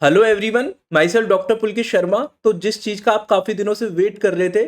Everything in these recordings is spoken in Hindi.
Hello everyone, my self doctor Pulkit Sharma. तो जिस चीज़ का आप काफ़ी दिनों से वेट कर रहे थे,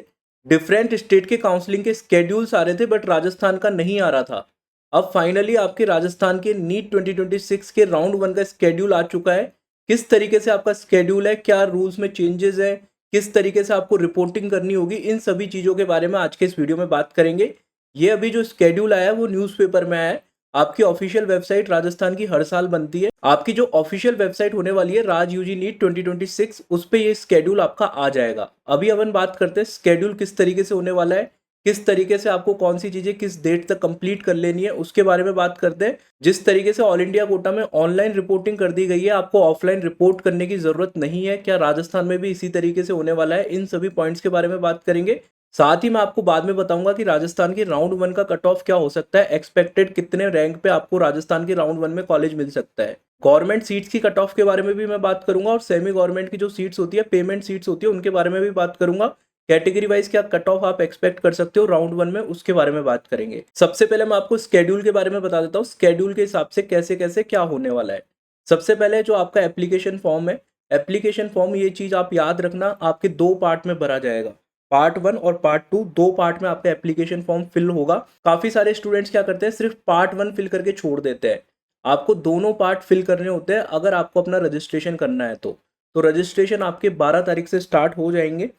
डिफरेंट स्टेट के काउंसलिंग के स्केड्यूल्स आ रहे थे बट राजस्थान का नहीं आ रहा था। अब फाइनली आपके राजस्थान के नीट 2026 के राउंड वन का स्केड्यूल आ चुका है। किस तरीके से आपका स्केड्यूल है, क्या रूल्स में चेंजेस है, किस तरीके से आपको रिपोर्टिंग करनी होगी, इन सभी चीज़ों के बारे में आज के इस वीडियो में बात करेंगे। ये अभी जो स्केड्यूल आया है वो न्यूज़पेपर में आया है। आपकी ऑफिशियल वेबसाइट राजस्थान की हर साल बनती है। आपकी जो ऑफिशियल वेबसाइट होने वाली है राज यूजी नीट 2026, उस पे ये स्केड्यूल आपका आ जाएगा। अभी अपन बात करते हैं स्केड्यूल किस तरीके से होने वाला है, किस तरीके से आपको कौन सी चीजें किस डेट तक कंप्लीट कर लेनी है, उसके बारे में बात करते हैं। जिस तरीके से ऑल इंडिया कोटा में ऑनलाइन रिपोर्टिंग कर दी गई है, आपको ऑफलाइन रिपोर्ट करने की जरूरत नहीं है। क्या राजस्थान में भी इसी तरीके से होने वाला है, इन सभी पॉइंट्स के बारे में बात करेंगे। साथ ही मैं आपको बाद में बताऊंगा कि राजस्थान की राउंड वन का कट ऑफ क्या हो सकता है, एक्सपेक्टेड कितने रैंक पे आपको राजस्थान के राउंड वन में कॉलेज मिल सकता है। गवर्नमेंट सीट्स की कट ऑफ के बारे में भी मैं बात करूंगा और सेमी गवर्नमेंट की जो सीट्स होती है, पेमेंट सीट्स होती है, उनके बारे में भी बात करूंगा। कैटेगरी वाइज क्या कट ऑफ आप एक्सपेक्ट कर सकते हो राउंड वन में, उसके बारे में बात करेंगे। सबसे पहले मैं आपको स्केड्यूल के बारे में बता देता हूँ, स्केड्यूल के हिसाब से कैसे कैसे क्या होने वाला है। सबसे पहले जो आपका एप्लीकेशन फॉर्म है, एप्लीकेशन फॉर्म ये चीज आप याद रखना, आपके दो पार्ट में भरा जाएगा। पार्ट वन और पार्ट टू, दो पार्ट में आपका एप्लीकेशन फॉर्म फिल होगा। काफी सारे स्टूडेंट्स क्या करते हैं, सिर्फ पार्ट वन फिल करके छोड़ देते हैं। आपको दोनों पार्ट फिल करने होते हैं अगर आपको अपना रजिस्ट्रेशन करना है तो रजिस्ट्रेशन आपके 12 तारीख से स्टार्ट हो जाएंगे।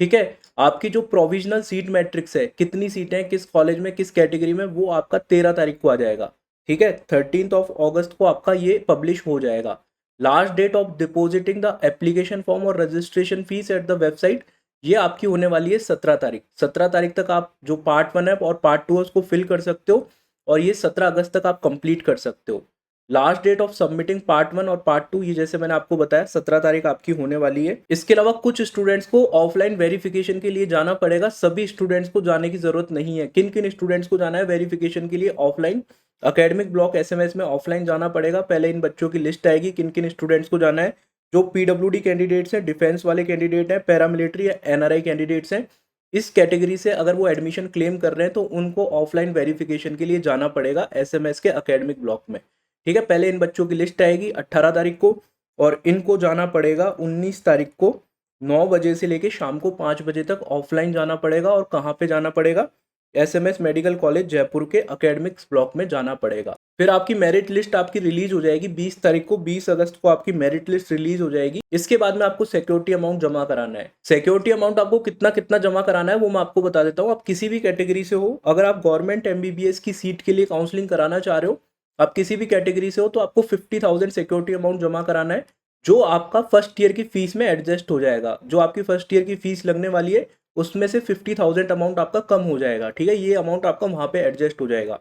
ठीक है। आपकी जो प्रोविजनल सीट मैट्रिक्स है, कितनी सीटें हैं किस कॉलेज में किस कैटेगरी में, वो आपका 13 तारीख को आ जाएगा। ठीक है, 13 अगस्त को आपका ये पब्लिश हो जाएगा। Last date of depositing the application form और registration fees at the website, ये आपकी होने वाली है 17 तारीख। 17 तारीख तक आप जो पार्ट वन है और पार्ट टू है उसको फिल कर सकते हो, और ये 17 अगस्त तक आप कंप्लीट कर सकते हो। Last date of submitting part one और पार्ट टू, ये जैसे मैंने आपको बताया 17 तारीख आपकी होने वाली है। इसके अलावा कुछ स्टूडेंट्स को ऑफलाइन वेरिफिकेशन के लिए जाना पड़ेगा, सभी स्टूडेंट्स को जाने की जरूरत नहीं है। किन किन स्टूडेंट्स को जाना है वेरिफिकेशन के लिए ऑफलाइन, अकेडमिक ब्लॉक एसएमएस में ऑफलाइन जाना पड़ेगा। पहले इन बच्चों की लिस्ट आएगी किन किन स्टूडेंट्स को जाना है। जो पीडब्ल्यूडी कैंडिडेट्स हैं, डिफेंस वाले कैंडिडेट हैं, पैरामिलिट्री या एनआरआई कैंडिडेट्स हैं, इस कैटेगरी से अगर वो एडमिशन क्लेम कर रहे हैं तो उनको ऑफलाइन वेरिफिकेशन के लिए जाना पड़ेगा एसएमएस के अकेडमिक ब्लॉक में। ठीक है, पहले इन बच्चों की लिस्ट आएगी 18 तारीख को, और इनको जाना पड़ेगा 19 तारीख को 9 बजे से लेके शाम को 5 बजे तक ऑफलाइन जाना पड़ेगा। और कहाँ पे जाना पड़ेगा, एसएमएस मेडिकल कॉलेज जयपुर के अकेडमिक्स ब्लॉक में जाना पड़ेगा। फिर आपकी मेरिट लिस्ट आपकी रिलीज हो जाएगी 20 तारीख को, 20 अगस्त को आपकी मेरिट लिस्ट रिलीज हो जाएगी। इसके बाद में आपको सिक्योरिटी अमाउंट जमा कराना है। सिक्योरिटी अमाउंट आपको कितना कितना जमा कराना है वो मैं आपको बता देता हूँ। आप किसी भी कैटेगरी से हो, अगर आप गवर्नमेंट एमबीबीएस की सीट के लिए काउंसलिंग कराना चाह रहे हो, आप किसी भी कैटेगरी से हो, तो आपको 50,000 सिक्योरिटी अमाउंट जमा कराना है, जो आपका फर्स्ट ईयर की फीस में एडजस्ट हो जाएगा। जो आपकी फर्स्ट ईयर की फीस लगने वाली है उसमें से 50,000 अमाउंट आपका कम हो जाएगा। ठीक है, ये अमाउंट आपका वहां पे एडजस्ट हो जाएगा।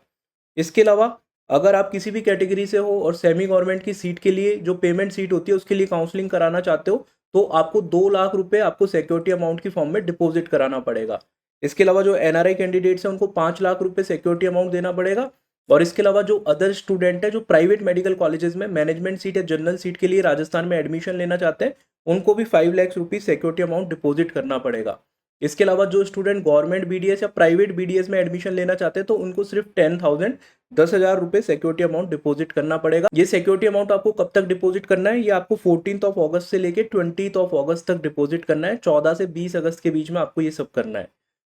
इसके अलावा अगर आप किसी भी कैटेगरी से हो और सेमी गवर्नमेंट की सीट के लिए जो पेमेंट सीट होती है उसके लिए काउंसलिंग कराना चाहते हो, तो आपको 2 लाख रुपए आपको सिक्योरिटी अमाउंट की फॉर्म में डिपॉजिट कराना पड़ेगा। इसके अलावा जो एनआरआई कैंडिडेट्स हैं उनको 5 लाख रुपए सिक्योरिटी अमाउंट देना पड़ेगा। और इसके अलावा जो अदर स्टूडेंट है जो प्राइवेट मेडिकल कॉलेजेस में मैनेजमेंट सीट या जनरल सीट के लिए राजस्थान में एडमिशन लेना चाहते हैं, उनको भी 5 lakh rupees security amount deposit करना पड़ेगा। इसके अलावा जो स्टूडेंट गवर्नमेंट बीडीएस या प्राइवेट बीडीएस में एडमिशन लेना चाहते हैं तो उनको सिर्फ 10,000 रुपए सिक्योरिटी अमाउंट डिपॉजिट करना पड़ेगा। ये सिक्योरिटी अमाउंट आपको कब तक डिपॉजिट करना है, ये आपको 14 अगस्त से लेके 20 अगस्त तक डिपॉजिट करना है। 14 से 20 अगस्त के बीच में आपको ये सब करना है।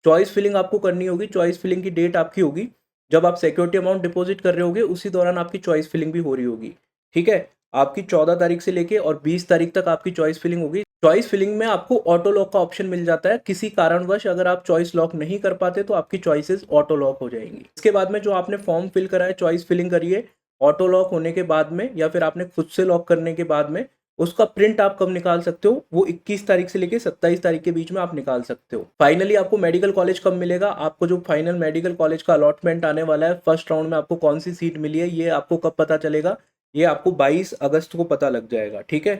चॉइस फिलिंग आपको करनी होगी। चॉइस फिलिंग की डेट आपकी होगी जब आप सिक्योरिटी अमाउंट डिपॉजिट कर रहे होगे, उसी दौरान आपकी चॉइस फिलिंग भी हो रही होगी। ठीक है, आपकी 14 तारीख से लेके और 20 तारीख तक आपकी चॉइस फिलिंग होगी। चॉइस फिलिंग में आपको ऑटो लॉक का ऑप्शन मिल जाता है। किसी कारणवश अगर आप चॉइस लॉक नहीं कर पाते तो आपकी चॉइसेस ऑटो लॉक हो जाएंगी। इसके बाद में जो आपने फॉर्म फिल करा है, चॉइस फिलिंग करिए, ऑटो लॉक होने के बाद में या फिर आपने खुद से लॉक करने के बाद में उसका प्रिंट आप कब निकाल सकते हो, वो 21 तारीख से लेके 27 तारीख के बीच में आप निकाल सकते हो। फाइनली आपको मेडिकल कॉलेज कब मिलेगा, आपको जो फाइनल मेडिकल कॉलेज का अलॉटमेंट आने वाला है, फर्स्ट राउंड में आपको कौन सी सीट मिली है, ये आपको कब पता चलेगा, ये आपको 22 अगस्त को पता लग जाएगा। ठीक है,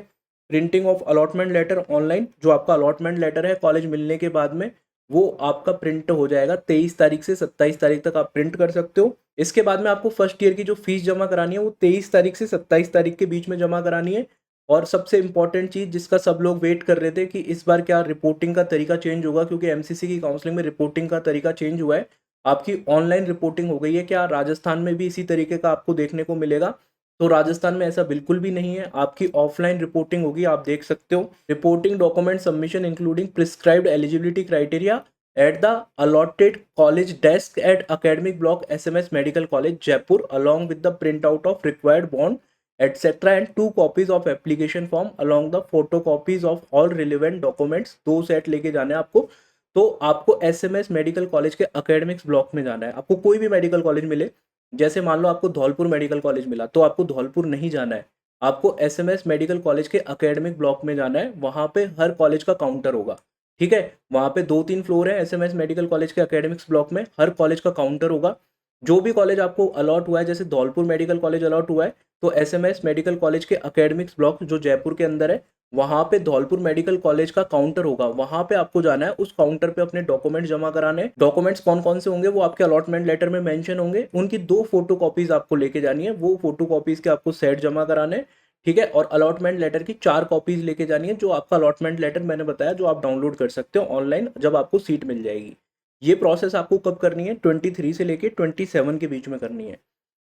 printing of allotment letter online, जो आपका अलॉटमेंट लेटर है कॉलेज मिलने के बाद में, वो आपका प्रिंट हो जाएगा 23 तारीख से 27 तारीख तक आप प्रिंट कर सकते हो। इसके बाद में आपको फर्स्ट ईयर की जो फीस जमा करानी है वो 23 तारीख से 27 तारीख के बीच में जमा करानी है। और सबसे इंपॉर्टेंट चीज जिसका सब लोग वेट कर रहे थे कि इस बार क्या रिपोर्टिंग का तरीका चेंज होगा, क्योंकि एमसीसी की काउंसलिंग में रिपोर्टिंग का तरीका चेंज हुआ है। आपकी ऑनलाइन रिपोर्टिंग हो गई है। क्या राजस्थान में भी इसी तरीके का आपको देखने को मिलेगा, तो राजस्थान में ऐसा बिल्कुल भी नहीं है, आपकी ऑफलाइन रिपोर्टिंग होगी। आप देख सकते हो, reporting document submission including prescribed eligibility criteria at the allotted college desk at academic block SMS medical college Jaipur along with the print out of required bond etcetera and 2 copies of application form along the photo copies of all relevant documents. 2 set लेके जाने हैं आपको। तो आपको एसएमएस मेडिकल कॉलेज के एकेडमिक्स ब्लॉक में जाना है। आपको कोई भी मेडिकल कॉलेज मिले, जैसे मान लो आपको धौलपुर मेडिकल कॉलेज मिला, तो आपको धौलपुर नहीं जाना है, आपको एसएमएस मेडिकल कॉलेज के एकेडमिक ब्लॉक में जाना है। वहाँ पे हर कॉलेज का काउंटर होगा, ठीक है। वहाँ पे 2-3 फ्लोर है एसएमएस मेडिकल कॉलेज के एकेडमिक्स ब्लॉक में, हर कॉलेज का काउंटर होगा। जो भी कॉलेज आपको अलॉट हुआ है, जैसे धौलपुर मेडिकल कॉलेज अलॉट हुआ है, तो एसएमएस मेडिकल कॉलेज के एकेडमिक्स ब्लॉक जो जयपुर के अंदर है, वहाँ पे धौलपुर मेडिकल कॉलेज का काउंटर होगा। वहाँ पे आपको जाना है, उस काउंटर पे अपने डॉक्यूमेंट जमा कराने। डॉक्यूमेंट्स कौन कौन से होंगे वो आपके अलॉटमेंट लेटर में मेंशन होंगे। उनकी 2 फोटो कॉपीज आपको लेके जानी है, वो फोटो कॉपीज के आपको सेट जमा कराने, ठीक है। और अलॉटमेंट लेटर की 4 कॉपीज लेके जानी है, जो आपका अलॉटमेंट लेटर मैंने बताया, जो आप डाउनलोड कर सकते हो ऑनलाइन जब आपको सीट मिल जाएगी। ये प्रोसेस आपको कब करनी है? 23 से लेके 27 के बीच में करनी है।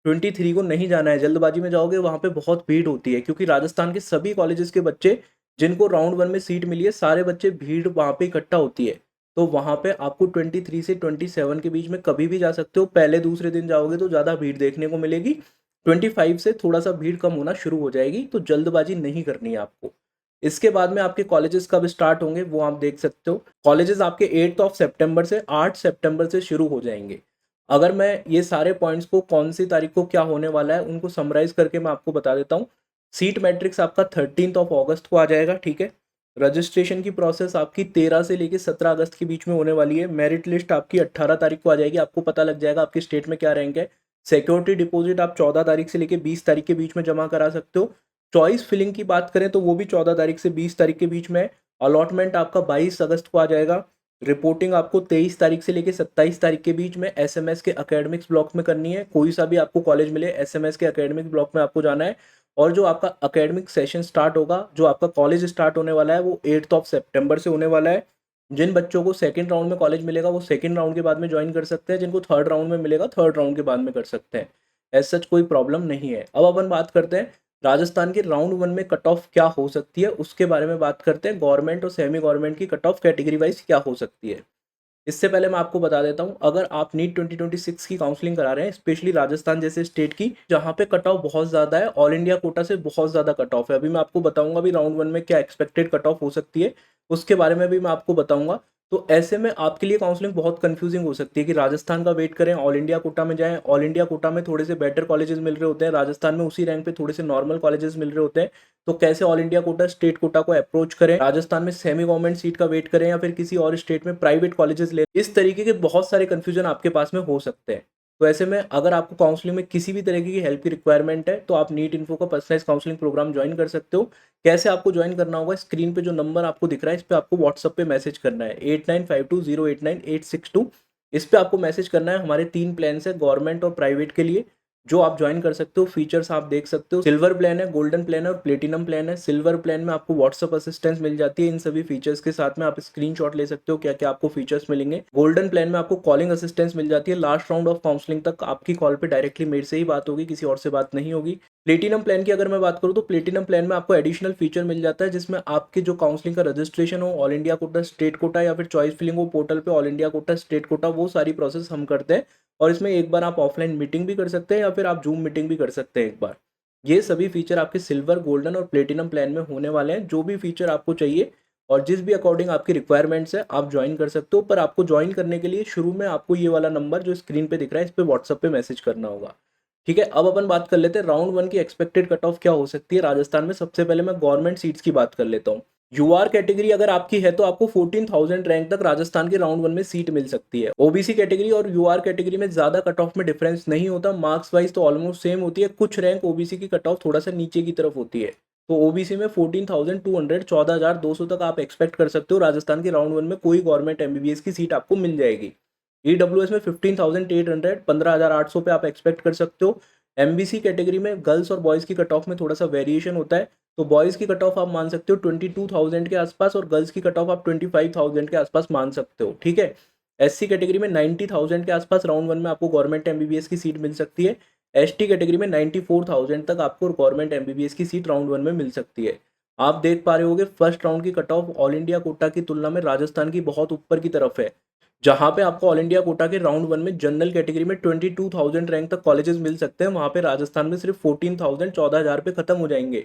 23 को नहीं जाना है, जल्दबाजी में जाओगे वहाँ पे बहुत भीड़ होती है, क्योंकि राजस्थान के सभी कॉलेजेस के बच्चे जिनको राउंड 1 में सीट मिली है, सारे बच्चे भीड़ वहाँ पे इकट्ठा होती है। तो वहाँ पे आपको 23 से 27 के बीच में कभी भी जा सकते हो। पहले दूसरे दिन जाओगे तो ज़्यादा भीड़ देखने को मिलेगी। 25 से थोड़ा सा भीड़ कम होना शुरू हो जाएगी, तो जल्दबाजी नहीं करनी है आपको। इसके बाद में आपके कॉलेजेस कब स्टार्ट होंगे वो आप देख सकते हो। कॉलेजेस आपके 8 सितंबर से 8 सितंबर से शुरू हो जाएंगे। अगर मैं ये सारे पॉइंट्स को कौन सी तारीख को क्या होने वाला है उनको समराइज करके मैं आपको बता देता हूँ। सीट मैट्रिक्स आपका 13 अगस्त को आ जाएगा, ठीक है। रजिस्ट्रेशन की प्रोसेस आपकी 13 से लेके 17 अगस्त के बीच में होने वाली है। मेरिट लिस्ट आपकी 18 तारीख को आ जाएगी, आपको पता लग जाएगा आपके स्टेट में क्या रैंक है। सिक्योरिटी डिपॉजिट आप 14 तारीख से लेके 20 तारीख के बीच में जमा करा सकते हो। चॉइस फिलिंग की बात करें तो वो भी 14 तारीख से 20 तारीख के बीच में है। अलॉटमेंट आपका 22 अगस्त को आ जाएगा। रिपोर्टिंग आपको 23 तारीख से लेके 27 तारीख के बीच में एसएमएस के एकेडमिक्स ब्लॉक में करनी है। कोई सा भी आपको कॉलेज मिले, एसएमएस के एकेडमिक ब्लॉक में आपको जाना है। और जो आपका एकेडमिक सेशन स्टार्ट होगा, जो आपका कॉलेज स्टार्ट होने वाला है, वो 8 सितंबर से होने वाला है। जिन बच्चों को सेकंड राउंड में कॉलेज मिलेगा वो सेकंड राउंड के बाद में ज्वाइन कर सकते हैं, जिनको थर्ड राउंड में मिलेगा थर्ड राउंड के बाद में कर सकते हैं। एज सच कोई प्रॉब्लम नहीं है। अब अपन बात करते हैं राजस्थान के राउंड 1 में कट ऑफ क्या हो सकती है, उसके बारे में बात करते हैं। गवर्नमेंट और सेमी गवर्नमेंट की कट ऑफ कैटेगरी वाइज क्या हो सकती है। इससे पहले मैं आपको बता देता हूँ, अगर आप नीट 2026 की काउंसलिंग करा रहे हैं, स्पेशली राजस्थान जैसे स्टेट की, जहाँ पे कट ऑफ बहुत ज़्यादा है, ऑल इंडिया कोटा से बहुत ज़्यादा कट ऑफ है। अभी मैं आपको बताऊंगा भी राउंड 1 में क्या एक्सपेक्टेड कट ऑफ हो सकती है, उसके बारे में भी मैं आपको बताऊंगा। तो ऐसे में आपके लिए काउंसलिंग बहुत कंफ्यूजिंग हो सकती है कि राजस्थान का वेट करें, ऑल इंडिया कोटा में जाएं। ऑल इंडिया कोटा में थोड़े से बेटर कॉलेजेस मिल रहे होते हैं, राजस्थान में उसी रैंक पे थोड़े से नॉर्मल कॉलेजेस मिल रहे होते हैं। तो कैसे all India Kota state quota को अप्रोच करें, राजस्थान में सेमी गवर्नमेंट सीट का वेट करें या फिर किसी और स्टेट में प्राइवेट कॉलेजेस ले, इस तरीके के बहुत सारे कंफ्यूजन आपके पास में हो सकते हैं। तो ऐसे में अगर आपको काउंसलिंग में किसी भी तरीके की हेल्प की रिक्वायरमेंट है, तो आप नीट इन्फो का पर्सनलाइज काउंसलिंग प्रोग्राम ज्वाइन कर सकते हो। कैसे आपको ज्वाइन करना होगा, स्क्रीन पे जो नंबर आपको दिख रहा है, इस पे आपको व्हाट्सएप पे मैसेज करना है 8952089862। इस पे आपको मैसेज करना है। हमारे 3 प्लान्स है गवर्नमेंट और प्राइवेट के लिए, जो आप ज्वाइन कर सकते हो। फीचर्स आप देख सकते हो, सिल्वर प्लान है, गोल्डन प्लान है और प्लेटिनम प्लान है। सिल्वर प्लान में आपको व्हाट्सअप असिस्टेंस मिल जाती है, इन सभी फीचर्स के साथ में आप स्क्रीनशॉट ले सकते हो क्या क्या आपको फीचर्स मिलेंगे। गोल्डन प्लान में आपको कॉलिंग असिस्टेंस मिल जाती है, लास्ट राउंड ऑफ काउंसलिंग तक आपकी कॉल पे डायरेक्टली मेरे से ही बात होगी, किसी और से बात नहीं होगी। प्लेटिनम प्लान की अगर मैं बात करूँ तो प्लेटिनम प्लान में आपको एडिशनल फीचर मिल जाता है, जिसमें आपके जो काउंसलिंग का रजिस्ट्रेशन हो, all India Kota state quota या फिर चॉइस फिलिंग हो पोर्टल पे, all India Kota state quota, वो सारी प्रोसेस हम करते हैं। और इसमें एक बार आप ऑफलाइन मीटिंग भी कर सकते हैं या फिर आप जूम मीटिंग भी कर सकते हैं एक बार। ये सभी फीचर आपके सिल्वर, गोल्डन और प्लेटिनम प्लान में होने वाले हैं। जो भी फीचर आपको चाहिए और जिस भी अकॉर्डिंग आपकी रिक्वायरमेंट्स है, आप ज्वाइन कर सकते हो। पर आपको ज्वाइन करने के लिए शुरू में आपको ये वाला नंबर जो स्क्रीन पे दिख रहा है, इस पे व्हाट्सएप पे मैसेज करना होगा, ठीक है। अब अपन बात कर लेते हैं राउंड 1 की एक्सपेक्टेड कट ऑफ क्या हो सकती है राजस्थान में। सबसे पहले मैं गवर्नमेंट सीट्स की बात कर लेता हूँ। यूआर कैटेगरी अगर आपकी है तो आपको 14,000 रैंक तक राजस्थान के राउंड 1 में सीट मिल सकती है। ओबीसी कैटेगरी और यूआर कैटेगरी में ज्यादा कट ऑफ में डिफरेंस नहीं होता, मार्क्स वाइज तो ऑलमोस्ट सेम होती है। कुछ रैंक ओबीसी की कट ऑफ थोड़ा सा नीचे की तरफ होती है। तो ओबीसी में 14,200 14,200 तक आप एक्सपेक्ट कर सकते हो राजस्थान के राउंड 1 में कोई गवर्नमेंट एमबीबीएस की सीट आपको मिल जाएगी। ईडब्ल्यूएस में 15,800 15,800 पे आप एक्सपेक्ट कर सकते हो। एमबीसी कैटेगरी में गर्ल्स और बॉयज़ की कट ऑफ में थोड़ा सा वेरिएशन होता है। तो बॉयज़ की कट ऑफ आप मान सकते हो 22,000 के आसपास और गर्ल्स की कट ऑफ आप 25,000 के आसपास मान सकते हो, ठीक है। एससी कैटेगरी में 90,000 के आसपास राउंड 1 में आपको गवर्नमेंट एमबीबीएस की सीट मिल सकती है। एसटी कैटेगरी में 94,000 तक आपको गवर्नमेंट एमबीबीएस की सीट राउंड 1 में मिल सकती है। आप देख पा रहे होगे फर्स्ट राउंड की cut of all India Kota की तुलना में राजस्थान की बहुत ऊपर की तरफ है, जहाँ पे आपको ऑल इंडिया कोटा के राउंड 1 में जनरल कैटेगरी में 22,000 रैंक तक कॉलेजेस मिल सकते हैं, वहाँ पे राजस्थान में सिर्फ 14,000 14,000 पे खत्म हो जाएंगे।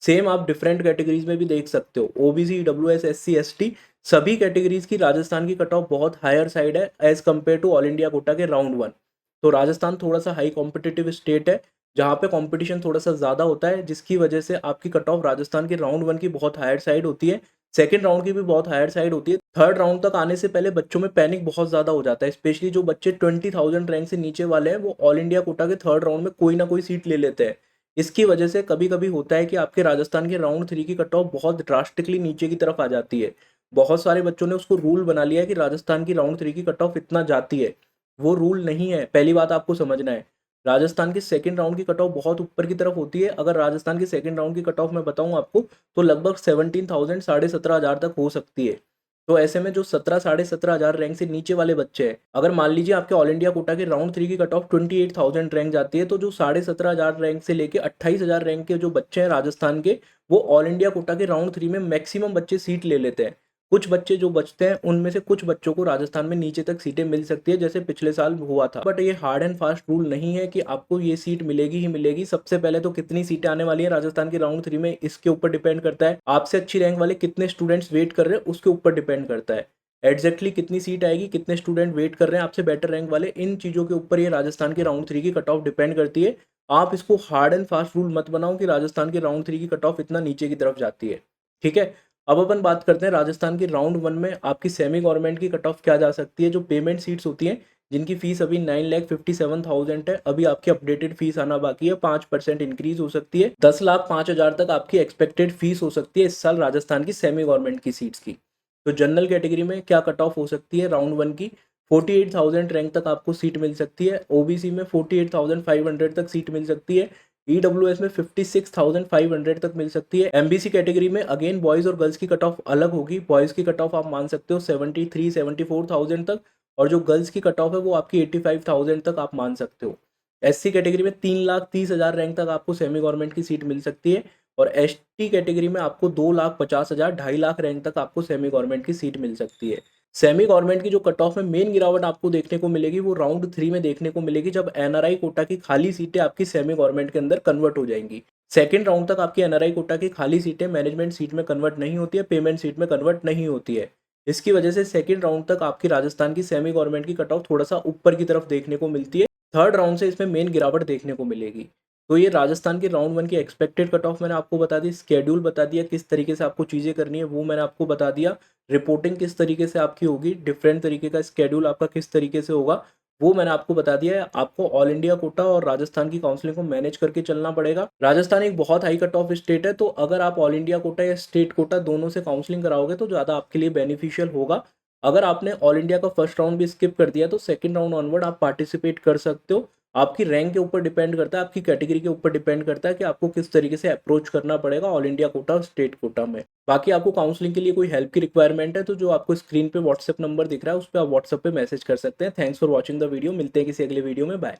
सेम आप डिफरेंट कैटेगरीज में भी देख सकते हो, ओबीसी, ईडब्ल्यूएस, एससी, एसटी, सभी कैटेगरीज की राजस्थान की कट ऑफ बहुत हायर साइड है as compare to all India quota के राउंड 1। तो राजस्थान थोड़ा सा हाई कॉम्पिटिटिव स्टेट है, जहाँ पे कंपटीशन थोड़ा सा ज़्यादा होता है, जिसकी वजह से आपकी कट ऑफ राजस्थान के राउंड 1 की बहुत हायर साइड होती है, सेकंड राउंड की भी बहुत हायर साइड होती है। थर्ड राउंड तक आने से पहले बच्चों में पैनिक बहुत ज़्यादा हो जाता है, स्पेशली जो बच्चे 20,000 रैंक से नीचे वाले हैं, वो ऑल इंडिया कोटा के थर्ड राउंड में कोई ना कोई सीट ले लेते हैं। इसकी वजह से कभी कभी होता है कि आपके राजस्थान के राउंड 3 की कट ऑफ बहुत ड्रास्टिकली नीचे की तरफ आ जाती है। बहुत सारे बच्चों ने उसको रूल बना लिया है कि राजस्थान की राउंड 3 की कट ऑफ इतना जाती है, वो रूल नहीं है, पहली बात आपको समझना है। राजस्थान की सेकंड राउंड की कट ऑफ बहुत ऊपर की तरफ होती है। अगर राजस्थान की सेकंड राउंड की कट ऑफ मैं बताऊं आपको, तो लगभग 17,000 17,500 तक हो सकती है। तो ऐसे में जो 17 17,500 रैंक से नीचे वाले बच्चे हैं, अगर मान लीजिए आपके ऑल इंडिया कोटा के राउंड 3 की कट ऑफ 28,000 रैंक जाती है, तो जो 17,500 रैंक से लेके 28,000 रैंक के जो बच्चे हैं राजस्थान के, वो ऑल इंडिया कोटा के राउंड 3 में मैक्सिमम बच्चे सीट ले लेते हैं। कुछ बच्चे जो बचते हैं उनमें से कुछ बच्चों को राजस्थान में नीचे तक सीटें मिल सकती है, जैसे पिछले साल हुआ था। बट ये हार्ड एंड फास्ट रूल नहीं है कि आपको ये सीट मिलेगी ही मिलेगी। सबसे पहले तो कितनी सीटें आने वाली है राजस्थान के राउंड 3 में, इसके ऊपर डिपेंड करता है। आपसे अच्छी रैंक वाले कितने स्टूडेंट्स वेट कर रहे हैं उसके ऊपर डिपेंड करता है। एग्जैक्टली कितनी सीट आएगी, कितने स्टूडेंट वेट कर रहे हैं आपसे बेटर रैंक वाले, इन चीज़ों के ऊपर ये राजस्थान के राउंड 3 की कट ऑफ डिपेंड करती है। आप इसको हार्ड एंड फास्ट रूल मत बनाओ कि राजस्थान के राउंड 3 की कट ऑफ इतना नीचे की तरफ जाती है। ठीक है, अब अपन बात करते हैं राजस्थान की राउंड 1 में आपकी सेमी गवर्नमेंट की कट ऑफ क्या जा सकती है। जो पेमेंट सीट्स होती हैं, जिनकी फीस अभी 9,57,000 है, अभी आपकी अपडेटेड फीस आना बाकी है, 5% इंक्रीज हो सकती है, 10,05,000 तक आपकी एक्सपेक्टेड फीस हो सकती है इस साल राजस्थान की सेमी गवर्नमेंट की सीट्स की। तो जनरल कैटेगरी में क्या कट ऑफ हो सकती है राउंड 1 की, 48,000 रैंक तक आपको सीट मिल सकती है। ओबीसी में 48,500 तक सीट मिल सकती है। ईडब्ल्यूएस में 56,500 तक मिल सकती है। एमबीसी कैटेगरी में अगेन बॉयज और गर्ल्स की कट ऑफ अलग होगी। बॉयज की कट ऑफ आप मान सकते हो 73,74,000 तक, और जो गर्ल्स की कट ऑफ है वो आपकी 85,000 तक आप मान सकते हो। एससी कैटेगरी में 3,30,000 रैंक तक आपको सेमी गवर्नमेंट की सीट मिल सकती है, और एसटी कैटेगरी में आपको 2,50,000 2,50,000 रैंक तक आपको सेमी गवर्नमेंट की सीट मिल सकती है। सेमी गवर्नमेंट की जो कट ऑफ में मेन गिरावट आपको देखने को मिलेगी वो राउंड 3 में देखने को मिलेगी, जब एनआरआई कोटा की खाली सीटें आपकी सेमी गवर्नमेंट के अंदर कन्वर्ट हो जाएंगी। सेकंड राउंड तक आपकी एनआरआई कोटा की खाली सीटें मैनेजमेंट सीट में कन्वर्ट नहीं होती है, पेमेंट सीट में कन्वर्ट नहीं होती है। इसकी वजह से सेकंड राउंड तक आपकी राजस्थान की सेमी गवर्नमेंट की कट ऑफ थोड़ा सा ऊपर की तरफ देखने को मिलती है। थर्ड राउंड से इसमें मेन गिरावट देखने को मिलेगी। तो ये राजस्थान की राउंड 1 की एक्सपेक्टेड कट ऑफ मैंने आपको बता दी, स्केड्यूल बता दिया, किस तरीके से आपको चीज़ें करनी है वो मैंने आपको बता दिया, रिपोर्टिंग किस तरीके से आपकी होगी, डिफरेंट तरीके का स्केड्यूल आपका किस तरीके से होगा वो मैंने आपको बता दिया है। आपको ऑल इंडिया कोटा और राजस्थान की काउंसलिंग को मैनेज करके चलना पड़ेगा। राजस्थान एक बहुत हाई कट ऑफ स्टेट है, तो अगर आप ऑल इंडिया कोटा या स्टेट कोटा दोनों से काउंसलिंग कराओगे तो ज़्यादा आपके लिए बेनिफिशियल होगा। अगर आपने ऑल इंडिया का फर्स्ट राउंड भी स्किप कर दिया तो सेकंड राउंड ऑनवर्ड आप पार्टिसिपेट कर सकते हो। आपकी रैंक के ऊपर डिपेंड करता है, आपकी कैटेगरी के ऊपर डिपेंड करता है कि आपको किस तरीके से अप्रोच करना पड़ेगा ऑल इंडिया कोटा और स्टेट कोटा में। बाकी आपको काउंसलिंग के लिए कोई हेल्प की रिक्वायरमेंट है तो जो आपको स्क्रीन पे व्हाट्सएप नंबर दिख रहा है उस पर आप व्हाट्सएप पे मैसेज कर सकते हैं। Thanks for watching the video, मिलते हैं किसी अगले वीडियो में, बाय।